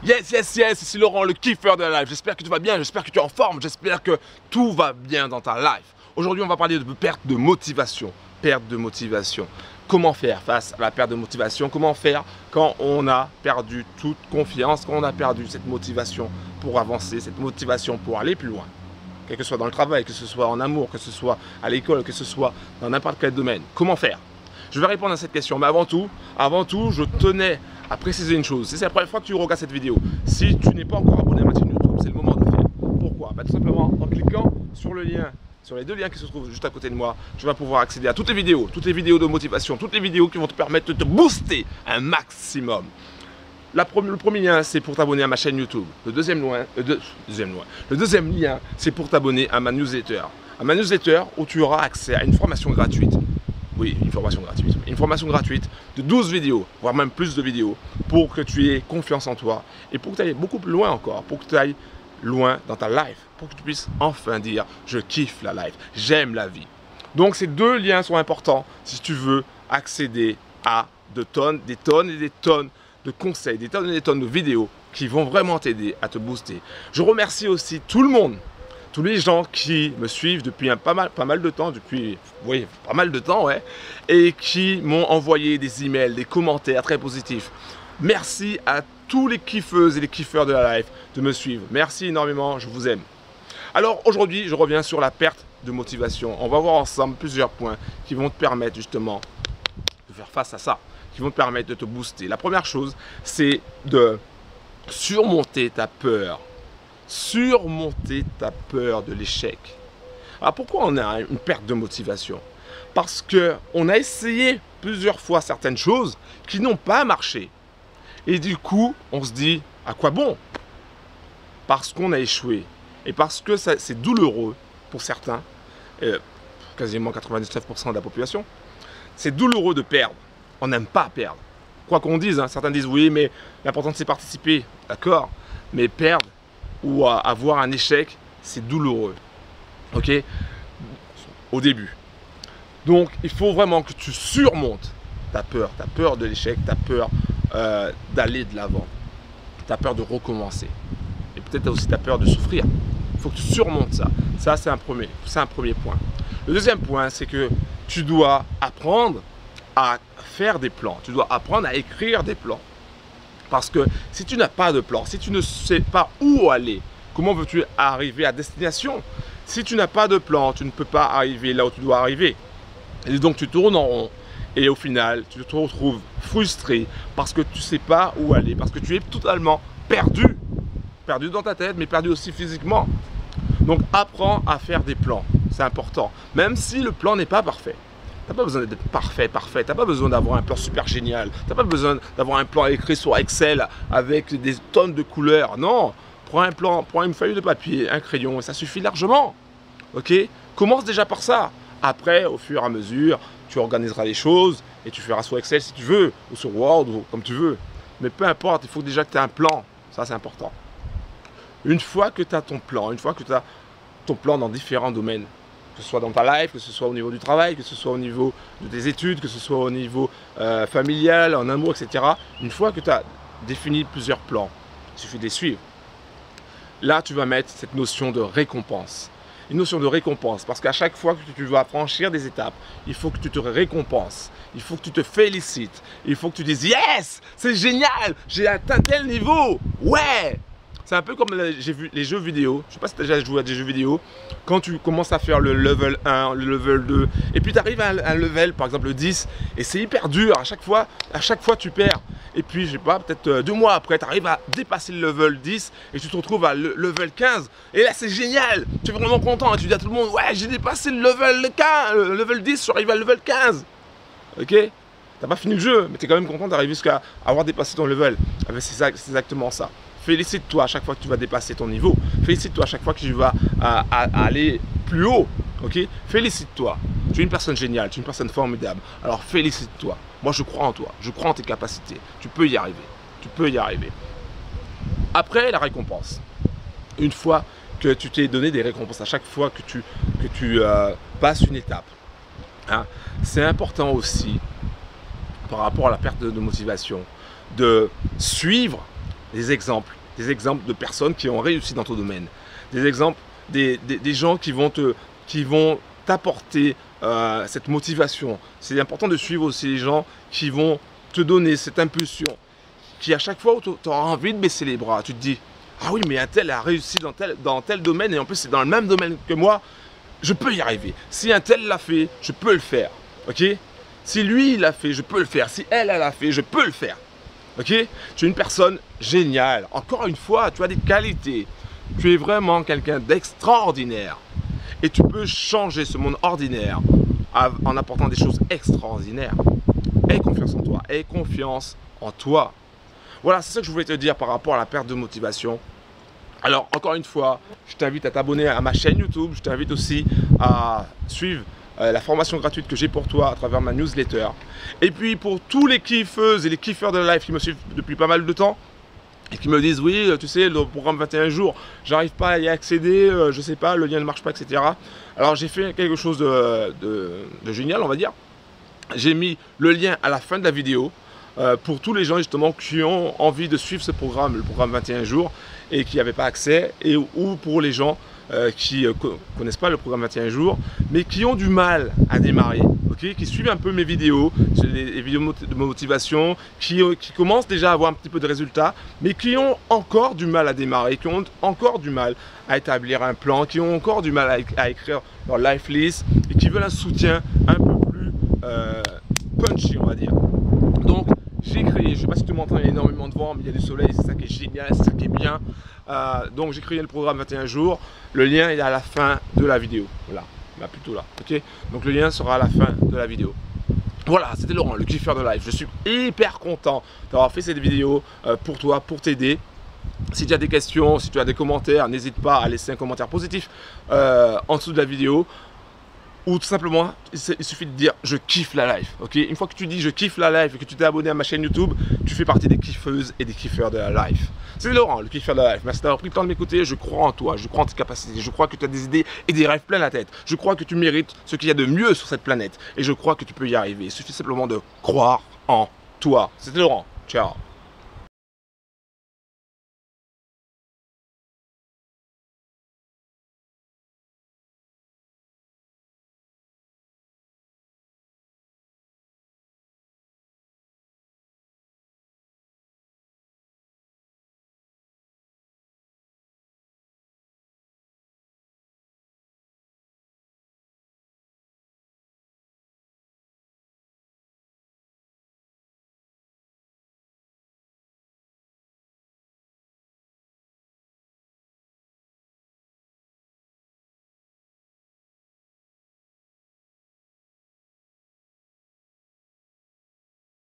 Yes, yes, yes, c'est Laurent, le kiffeur de la life. J'espère que tu vas bien, j'espère que tu es en forme, j'espère que tout va bien dans ta life. Aujourd'hui, on va parler de perte de motivation. Perte de motivation. Comment faire face à la perte de motivation? Comment faire quand on a perdu toute confiance, quand on a perdu cette motivation pour avancer, cette motivation pour aller plus loin? Que ce soit dans le travail, que ce soit en amour, que ce soit à l'école, que ce soit dans n'importe quel domaine. Comment faire? Je vais répondre à cette question, mais avant tout, je tenais à préciser une chose. Si c'est la première fois que tu regardes cette vidéo, si tu n'es pas encore abonné à ma chaîne YouTube, c'est le moment de le faire. Pourquoi? Tout simplement en cliquant sur le lien, sur les deux liens qui se trouvent juste à côté de moi, tu vas pouvoir accéder à toutes les vidéos de motivation, toutes les vidéos qui vont te permettre de te booster un maximum. Le premier lien, c'est pour t'abonner à ma chaîne YouTube. Le deuxième lien, c'est pour t'abonner à ma newsletter. À ma newsletter où tu auras accès à une formation gratuite. Oui, une formation gratuite. Une formation gratuite de 12 vidéos, voire même plus de vidéos, pour que tu aies confiance en toi et pour que tu ailles beaucoup plus loin encore, pour que tu ailles loin dans ta life, pour que tu puisses enfin dire « je kiffe la life, j'aime la vie ». Donc ces deux liens sont importants si tu veux accéder à des tonnes et des tonnes de conseils, des tonnes et des tonnes de vidéos qui vont vraiment t'aider à te booster. Je remercie aussi tout le monde, tous les gens qui me suivent depuis pas mal de temps, et qui m'ont envoyé des emails, des commentaires très positifs. Merci à tous les kiffeuses et les kiffeurs de la life de me suivre. Merci énormément, je vous aime. Alors aujourd'hui, je reviens sur la perte de motivation. On va voir ensemble plusieurs points qui vont te permettre justement de faire face à ça, qui vont te permettre de te booster. La première chose, c'est de surmonter ta peur. Surmonter ta peur de l'échec. Alors pourquoi on a une perte de motivation? Parce qu'on a essayé plusieurs fois certaines choses qui n'ont pas marché. Et du coup, on se dit, à quoi bon? Parce qu'on a échoué. Et parce que c'est douloureux pour certains, quasiment 99% de la population, c'est douloureux de perdre. On n'aime pas perdre. Quoi qu'on dise, hein, certains disent oui, mais l'important c'est participer. D'accord? Mais perdre ou avoir un échec, c'est douloureux. Ok? Au début. Donc, il faut vraiment que tu surmontes ta peur de l'échec, ta peur d'aller de l'avant, ta peur de recommencer. Et peut-être aussi ta peur de souffrir. Il faut que tu surmontes ça. Ça, c'est un premier point. Le deuxième point, c'est que tu dois apprendre à faire des plans. Tu dois apprendre à écrire des plans. Parce que si tu n'as pas de plan, si tu ne sais pas où aller, comment veux-tu arriver à destination? Si tu n'as pas de plan, tu ne peux pas arriver là où tu dois arriver. Et donc tu tournes en rond et au final, tu te retrouves frustré parce que tu ne sais pas où aller, parce que tu es totalement perdu. Perdu dans ta tête, mais perdu aussi physiquement. Donc apprends à faire des plans, c'est important. Même si le plan n'est pas parfait. Tu n'as pas besoin d'être parfait. Tu n'as pas besoin d'avoir un plan super génial. Tu n'as pas besoin d'avoir un plan écrit sur Excel avec des tonnes de couleurs. Non, prends un plan, prends une feuille de papier, un crayon et ça suffit largement. Ok? Commence déjà par ça. Après, au fur et à mesure, tu organiseras les choses et tu feras sur Excel si tu veux, ou sur Word, ou comme tu veux. Mais peu importe, il faut déjà que tu aies un plan. Ça, c'est important. Une fois que tu as ton plan, une fois que tu as ton plan dans différents domaines, que ce soit dans ta life, que ce soit au niveau du travail, que ce soit au niveau de tes études, que ce soit au niveau familial, en amour, etc. Une fois que tu as défini plusieurs plans, il suffit de les suivre. Là, tu vas mettre cette notion de récompense. Une notion de récompense, parce qu'à chaque fois que tu vas franchir des étapes, il faut que tu te récompenses, il faut que tu te félicites, il faut que tu dises « Yes, c'est génial, j'ai atteint tel niveau, ouais !» C'est un peu comme les jeux vidéo, je ne sais pas si tu as déjà joué à des jeux vidéo, quand tu commences à faire le level 1, le level 2, et puis tu arrives à un level, par exemple le 10, et c'est hyper dur, à chaque fois tu perds. Et puis, je sais pas, peut-être 2 mois après, tu arrives à dépasser le level 10 et tu te retrouves à level 15. Et là, c'est génial, tu es vraiment content, et tu dis à tout le monde, ouais, j'ai dépassé le level 10, je suis arrivé à level 15. Ok? T'as pas fini le jeu, mais tu es quand même content d'arriver jusqu'à avoir dépassé ton level. C'est exactement ça. Félicite-toi à chaque fois que tu vas dépasser ton niveau. Félicite-toi à chaque fois que tu vas aller plus haut. Ok? Félicite-toi. Tu es une personne géniale, tu es une personne formidable. Alors félicite-toi. Moi, je crois en toi. Je crois en tes capacités. Tu peux y arriver. Tu peux y arriver. Après, la récompense. Une fois que tu t'es donné des récompenses, à chaque fois que tu passes une étape, hein, c'est important aussi, par rapport à la perte de motivation, de suivre des exemples de personnes qui ont réussi dans ton domaine, des exemples des gens qui vont t'apporter cette motivation. C'est important de suivre aussi les gens qui vont te donner cette impulsion, qui à chaque fois où tu auras envie de baisser les bras, tu te dis ah oui, mais un tel a réussi dans tel domaine et en plus c'est dans le même domaine que moi, je peux y arriver. Si un tel l'a fait, je peux le faire. Ok? Si lui il l'a fait, je peux le faire. Si elle l'a fait, je peux le faire. Ok? Tu es une personne géniale. Encore une fois, tu as des qualités. Tu es vraiment quelqu'un d'extraordinaire. Et tu peux changer ce monde ordinaire en apportant des choses extraordinaires. Aie confiance en toi. Aie confiance en toi. Voilà, c'est ça que je voulais te dire par rapport à la perte de motivation. Alors, encore une fois, je t'invite à t'abonner à ma chaîne YouTube. Je t'invite aussi à suivre la formation gratuite que j'ai pour toi à travers ma newsletter. Et puis, pour tous les kiffeuses et les kiffeurs de la life qui me suivent depuis pas mal de temps et qui me disent, oui, tu sais, le programme 21 jours, j'arrive pas à y accéder, je sais pas, le lien ne marche pas, etc. Alors, j'ai fait quelque chose de génial, on va dire. J'ai mis le lien à la fin de la vidéo. Pour tous les gens justement qui ont envie de suivre ce programme, le programme 21 jours, et qui n'avaient pas accès, ou pour les gens qui ne connaissent pas le programme 21 jours, mais qui ont du mal à démarrer, okay, qui suivent un peu mes vidéos, les vidéos de motivation, qui commencent déjà à avoir un petit peu de résultats, mais qui ont encore du mal à démarrer, qui ont encore du mal à établir un plan, qui ont encore du mal à écrire leur life list, et qui veulent un soutien un peu plus punchy, on va dire. Donc, j'ai créé, je ne sais pas si tu m'entends, il y a énormément de vent, mais il y a du soleil, c'est ça qui est génial, c'est ça qui est bien. Donc j'ai créé le programme 21 jours, le lien est à la fin de la vidéo, là, bah, plutôt là, ok. Donc le lien sera à la fin de la vidéo. Voilà, c'était Laurent, le kiffeur de life. Je suis hyper content d'avoir fait cette vidéo pour toi, pour t'aider. Si tu as des questions, si tu as des commentaires, n'hésite pas à laisser un commentaire positif en dessous de la vidéo. Ou tout simplement, il suffit de dire je kiffe la life. Okay, une fois que tu dis je kiffe la life et que tu t'es abonné à ma chaîne YouTube, tu fais partie des kiffeuses et des kiffeurs de la life. C'est Laurent, le kiffeur de la life. Merci d'avoir pris le temps de m'écouter. Je crois en toi, je crois en tes capacités. Je crois que tu as des idées et des rêves plein la tête. Je crois que tu mérites ce qu'il y a de mieux sur cette planète. Et je crois que tu peux y arriver. Il suffit simplement de croire en toi. C'était Laurent. Ciao.